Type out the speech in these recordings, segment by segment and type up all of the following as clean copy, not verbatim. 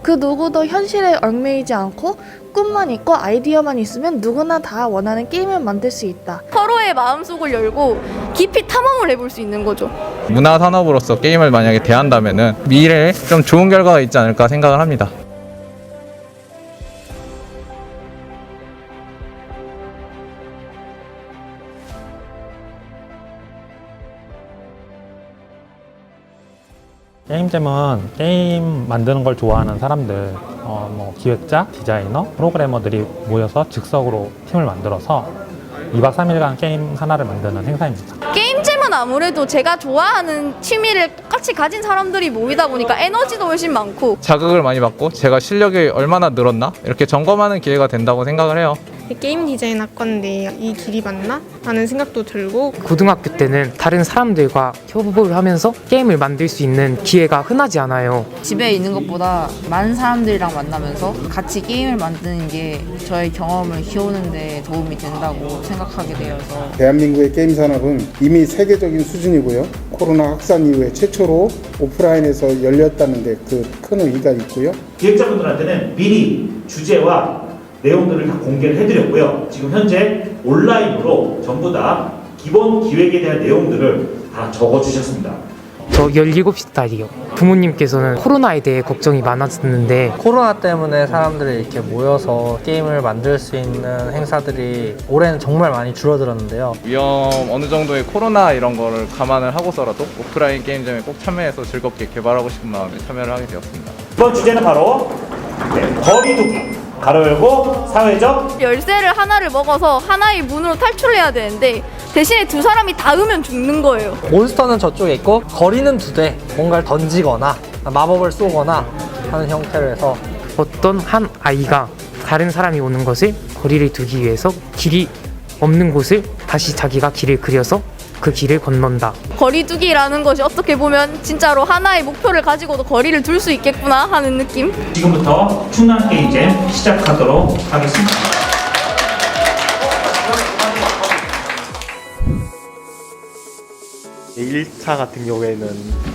그 누구도 현실에 얽매이지 않고 꿈만 있고 아이디어만 있으면 누구나 다 원하는 게임을 만들 수 있다. 서로의 마음속을 열고 깊이 탐험을 해볼 수 있는 거죠. 문화 산업으로서 게임을 만약에 대한다면은 미래에 좀 좋은 결과가 있지 않을까 생각을 합니다. 게임잼은 게임 만드는 걸 좋아하는 사람들, 기획자, 디자이너, 프로그래머들이 모여서 즉석으로 팀을 만들어서 2박 3일간 게임 하나를 만드는 행사입니다. 게임잼은 아무래도 제가 좋아하는 취미를 똑같이 가진 사람들이 모이다 보니까 에너지도 훨씬 많고 자극을 많이 받고 제가 실력이 얼마나 늘었나 이렇게 점검하는 기회가 된다고 생각을 해요. 게임 디자인 학과인데 이 길이 맞나? 하는 생각도 들고 고등학교 때는 다른 사람들과 협업을 하면서 게임을 만들 수 있는 기회가 흔하지 않아요. 집에 있는 것보다 많은 사람들이랑 만나면서 같이 게임을 만드는 게 저의 경험을 키우는 데 도움이 된다고 생각하게 되어서 대한민국의 게임 산업은 이미 세계적인 수준이고요. 코로나 확산 이후에 최초로 오프라인에서 열렸다는 데 그 큰 의의가 있고요. 기획자분들한테는 미리 주제와 내용들을 다 공개를 해드렸고요. 지금 현재 온라인으로 전부 다 기본 기획에 대한 내용들을 다 적어주셨습니다. 저 17살이요. 부모님께서는 코로나에 대해 걱정이 많았었는데 코로나 때문에 사람들이 이렇게 모여서 게임을 만들 수 있는 행사들이 올해는 정말 많이 줄어들었는데요. 위험 어느 정도의 코로나 이런 거를 감안을 하고서라도 오프라인 게임점에 꼭 참여해서 즐겁게 개발하고 싶은 마음에 참여를 하게 되었습니다. 이번 주제는 바로 거리두기. 가로 열고 사회적 열쇠를 하나를 먹어서 하나의 문으로 탈출해야 되는데 대신에 두 사람이 닿으면 죽는 거예요. 몬스터는 저쪽에 있고 거리는 2대, 뭔가를 던지거나 마법을 쏘거나 하는 형태로 해서 어떤 한 아이가 다른 사람이 오는 것을 거리를 두기 위해서 길이 없는 곳을 다시 자기가 길을 그려서 그 길을 건넌다. 거리두기라는 것이 어떻게 보면 진짜로 하나의 목표를 가지고도 거리를 둘 수 있겠구나 하는 느낌? 지금부터 충남 게임잼 시작하도록 하겠습니다. 일 1차 같은 경우에는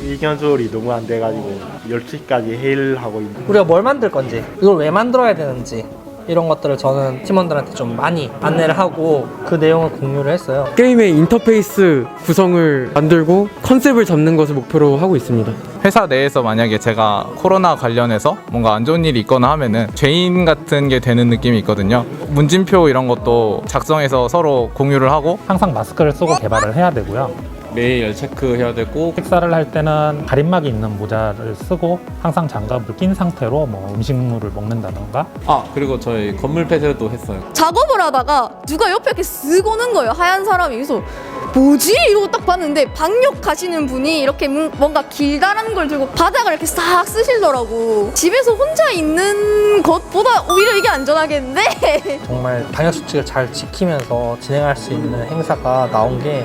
의견 조율이 너무 안 돼가지고 12시까지 회의를 하고 있는 우리가 뭘 만들 건지, 이걸 왜 만들어야 되는지 이런 것들을 저는 팀원들한테 좀 많이 안내를 하고 그 내용을 공유를 했어요. 게임의 인터페이스 구성을 만들고 컨셉을 잡는 것을 목표로 하고 있습니다. 회사 내에서 만약에 제가 코로나 관련해서 뭔가 안 좋은 일이 있거나 하면은 죄인 같은 게 되는 느낌이 있거든요. 문진표 이런 것도 작성해서 서로 공유를 하고 항상 마스크를 쓰고 개발을 해야 되고요. 매일 체크해야 되고 식사를 할 때는 가림막이 있는 모자를 쓰고 항상 장갑을 낀 상태로 음식물을 먹는다던가. 그리고 저희 건물 폐쇄도 했어요. 작업을 하다가 누가 옆에 이렇게 쓱 오는 거예요. 하얀 사람이. 그래서 뭐지? 이러고 딱 봤는데 방역하시는 분이 이렇게 뭔가 길다란 걸 들고 바닥을 이렇게 싹 쓰시더라고. 집에서 혼자 있는 것보다 오히려 이게 안전하겠는데? 정말 방역수칙을 잘 지키면서 진행할 수 있는 행사가 나온 게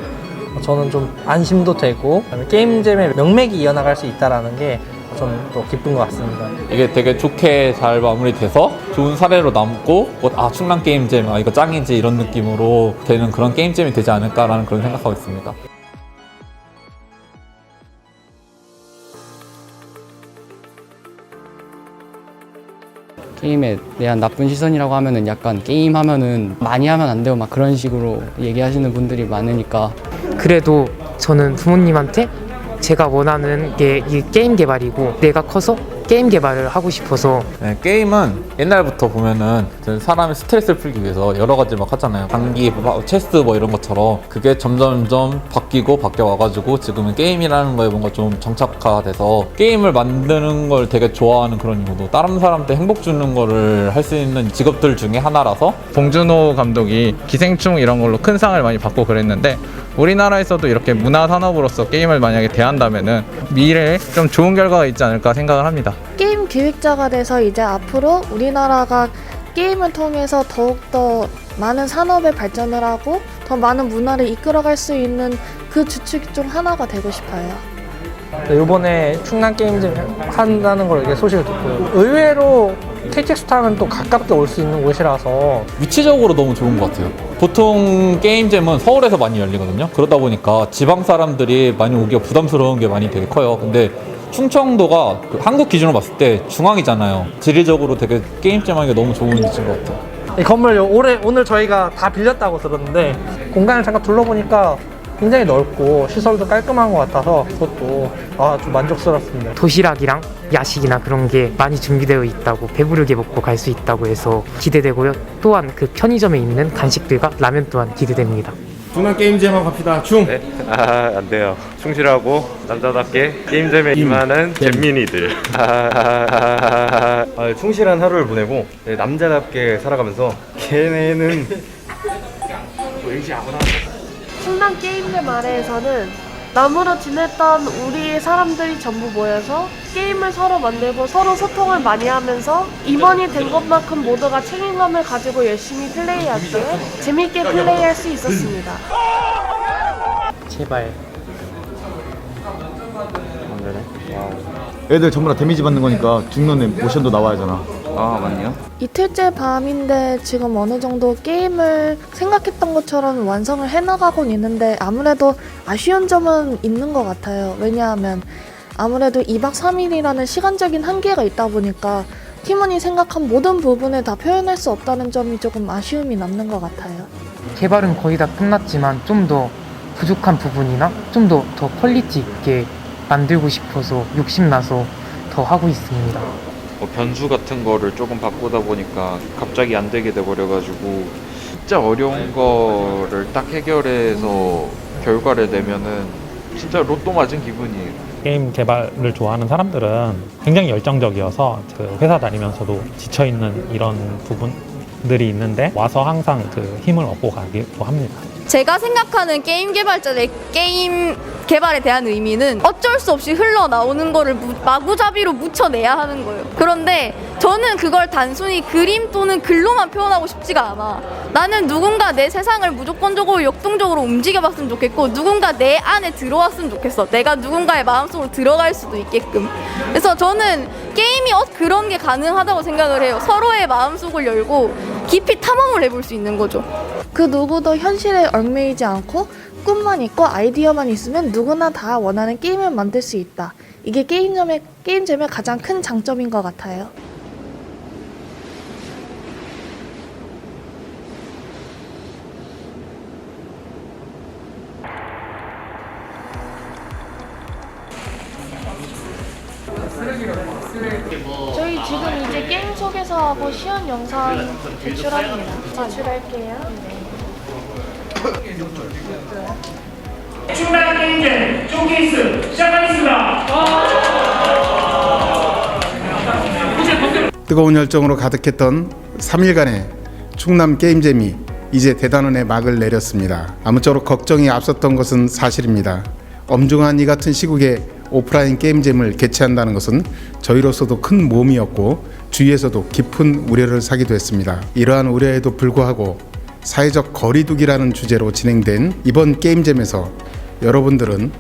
저는 좀 안심도 되고 게임잼의 명맥이 이어나갈 수 있다는 게 좀 또 기쁜 것 같습니다. 이게 되게 좋게 잘 마무리돼서 좋은 사례로 남고 충남 게임잼 이거 짱이지 이런 느낌으로 되는 그런 게임잼이 되지 않을까라는 그런 생각하고 있습니다. 게임에 대한 나쁜 시선이라고 하면은 약간 게임 하면은 많이 하면 안 돼요 막 그런 식으로 얘기하시는 분들이 많으니까 그래도 저는 부모님한테 제가 원하는 게 이 게임 개발이고 내가 커서 게임 개발을 하고 싶어서. 게임은 옛날부터 보면은 사람이 스트레스를 풀기 위해서 여러 가지 막 하잖아요. 장기, 체스 이런 것처럼 그게 점점점 바뀌고 바뀌어와가지고 지금은 게임이라는 거에 뭔가 좀 정착화돼서 게임을 만드는 걸 되게 좋아하는 그런 이유도 다른 사람한테 행복 주는 거를 할 수 있는 직업들 중에 하나라서 봉준호 감독이 기생충 이런 걸로 큰 상을 많이 받고 그랬는데 우리나라에서도 이렇게 문화 산업으로서 게임을 만약에 대한다면은 미래에 좀 좋은 결과가 있지 않을까 생각을 합니다. 게임 기획자가 돼서 이제 앞으로 우리나라가 게임을 통해서 더욱더 많은 산업의 발전을 하고 더 많은 문화를 이끌어갈 수 있는 그 주축 중 하나가 되고 싶어요. 이번에 충남 게임잼 한다는 걸 이렇게 소식을 듣고요. 의외로 KTX 타면 또 가깝게 올 수 있는 곳이라서 위치적으로 너무 좋은 것 같아요. 보통 게임잼은 서울에서 많이 열리거든요. 그러다 보니까 지방 사람들이 많이 오기가 부담스러운 게 많이 되게 커요. 근데 충청도가 그 한국 기준으로 봤을 때 중앙이잖아요. 지리적으로 되게 게임잼하기가 너무 좋은 위치인 것 같아요. 이 건물 오늘 저희가 다 빌렸다고 들었는데 공간을 잠깐 둘러보니까 굉장히 넓고 시설도 깔끔한 것 같아서 그것도 좀 만족스럽습니다. 도시락이랑 야식이나 그런 게 많이 준비되어 있다고 배부르게 먹고 갈 수 있다고 해서 기대되고요. 또한 그 편의점에 있는 간식들과 라면 또한 기대됩니다. 중남 게임잼 한번 갑시다. 충! 네? 안 돼요. 충실하고 남자답게 게임잼에 임하는 잼민이들. 충실한 하루를 보내고 남자답게 살아가면서 걔네는 충남 게임잼 아래에서는 나무로 지냈던 우리 사람들이 전부 모여서 게임을 서로 만들고 서로 소통을 많이 하면서 임원이 된 것만큼 모두가 책임감을 가지고 열심히 플레이하기에 재밌게 플레이할 수 있었습니다. 제발. 애들 전부 다 데미지 받는 거니까 죽는 모션도 나와야 하잖아. 아, 맞네요. 이틀째 밤인데 지금 어느 정도 게임을 생각했던 것처럼 완성을 해나가곤 있는데 아무래도 아쉬운 점은 있는 것 같아요. 왜냐하면 아무래도 2박 3일이라는 시간적인 한계가 있다 보니까 팀원이 생각한 모든 부분을 다 표현할 수 없다는 점이 조금 아쉬움이 남는 것 같아요. 개발은 거의 다 끝났지만 좀 더 부족한 부분이나 좀 더 퀄리티 있게 만들고 싶어서 욕심나서 더 하고 있습니다. 변수 같은 거를 조금 바꾸다 보니까 갑자기 안 되게 돼버려가지고 진짜 어려운 거를 딱 해결해서 결과를 내면은 진짜 로또 맞은 기분이에요. 게임 개발을 좋아하는 사람들은 굉장히 열정적이어서 그 회사 다니면서도 지쳐있는 이런 부분들이 있는데 와서 항상 그 힘을 얻고 가기도 합니다. 제가 생각하는 게임 개발자의 게임 개발에 대한 의미는 어쩔 수 없이 흘러나오는 거를 마구잡이로 묻혀내야 하는 거예요. 그런데 저는 그걸 단순히 그림 또는 글로만 표현하고 싶지가 않아. 나는 누군가 내 세상을 무조건적으로 역동적으로 움직여봤으면 좋겠고 누군가 내 안에 들어왔으면 좋겠어. 내가 누군가의 마음속으로 들어갈 수도 있게끔. 그래서 저는 게임이 그런 게 가능하다고 생각을 해요. 서로의 마음속을 열고 깊이 탐험을 해볼 수 있는 거죠. 그 누구도 현실에 얽매이지 않고 꿈만 있고 아이디어만 있으면 누구나 다 원하는 게임을 만들 수 있다. 이게 게임잼의 가장 큰 장점인 것 같아요. 저희 지금 이제 게임 소개서하고 시연 영상 제출합니다. 제출할게요. 충남 게임잼 쇼케이스 시작하겠습니다. 뜨거운 열정으로 가득했던 3일간의 충남 게임잼이 이제 대단원의 막을 내렸습니다. 아무쪼록 걱정이 앞섰던 것은 사실입니다. 엄중한 이 같은 시국에 오프라인 게임잼을 개최한다는 것은 저희로서도 큰 모험이었고 주위에서도 깊은 우려를 사기도 했습니다. 이러한 우려에도 불구하고 사회적 거리두기라는 주제로 진행된 이번 게임잼에서 여러분들은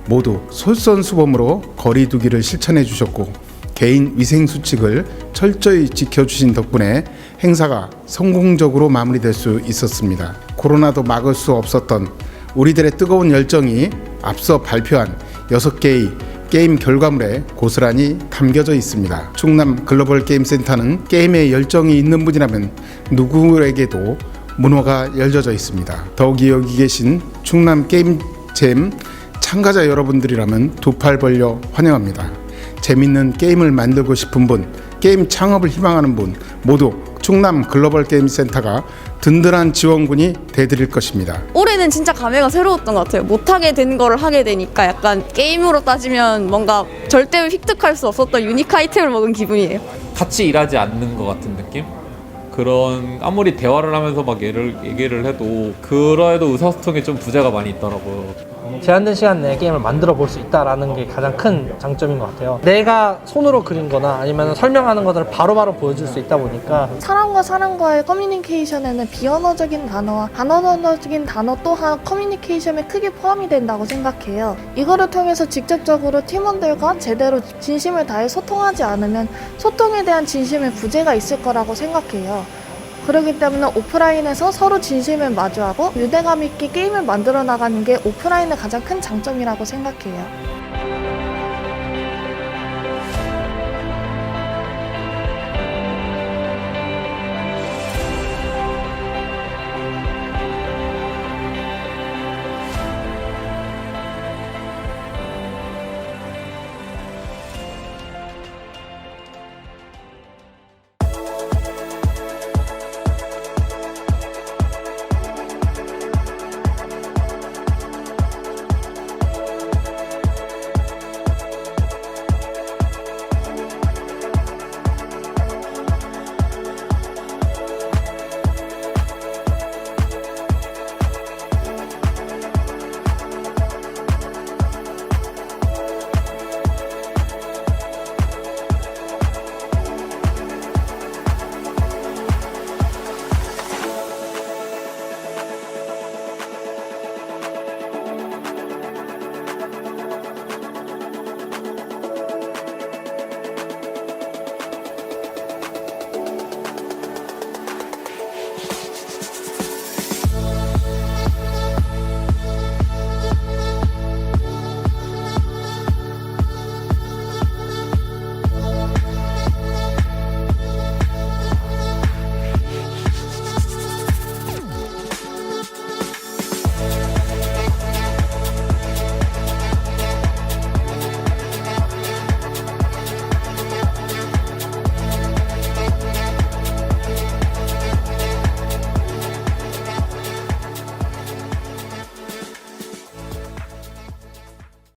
모두 솔선수범으로 거리두기를 실천해 주셨고 개인 위생 수칙을 철저히 지켜주신 덕분에 행사가 성공적으로 마무리될 수 있었습니다. 코로나도 막을 수 없었던 우리들의 뜨거운 열정이 앞서 발표한 6개의 게임 결과물에 고스란히 담겨져 있습니다. 충남 글로벌 게임 센터는 게임에 열정이 있는 분이라면 누구에게도 문호가 열려져 있습니다. 더욱이 여기 계신 충남 게임잼 참가자 여러분들이라면 두 팔 벌려 환영합니다. 재밌는 게임을 만들고 싶은 분, 게임 창업을 희망하는 분 모두 충남 글로벌 게임 센터가 든든한 지원군이 돼드릴 것입니다. 올해는 진짜 감회가 새로웠던 것 같아요. 못하게 된 거를 하게 되니까 약간 게임으로 따지면 뭔가 절대 획득할 수 없었던 유니크 아이템을 먹은 기분이에요. 같이 일하지 않는 것 같은 느낌? 그런 아무리 대화를 하면서 막 얘기를 해도 그래도 의사소통에 좀 부재가 많이 있더라고요. 제한된 시간 내에 게임을 만들어 볼 수 있다는 게 가장 큰 장점인 것 같아요. 내가 손으로 그린 거나 아니면 설명하는 것들을 바로바로 보여줄 수 있다 보니까 사람과 사람과의 커뮤니케이션에는 비언어적인 단어와 반언어적인 단어 또한 커뮤니케이션에 크게 포함이 된다고 생각해요. 이거를 통해서 직접적으로 팀원들과 제대로 진심을 다해 소통하지 않으면 소통에 대한 진심의 부재가 있을 거라고 생각해요. 그렇기 때문에 오프라인에서 서로 진심을 마주하고 유대감 있게 게임을 만들어 나가는 게 오프라인의 가장 큰 장점이라고 생각해요.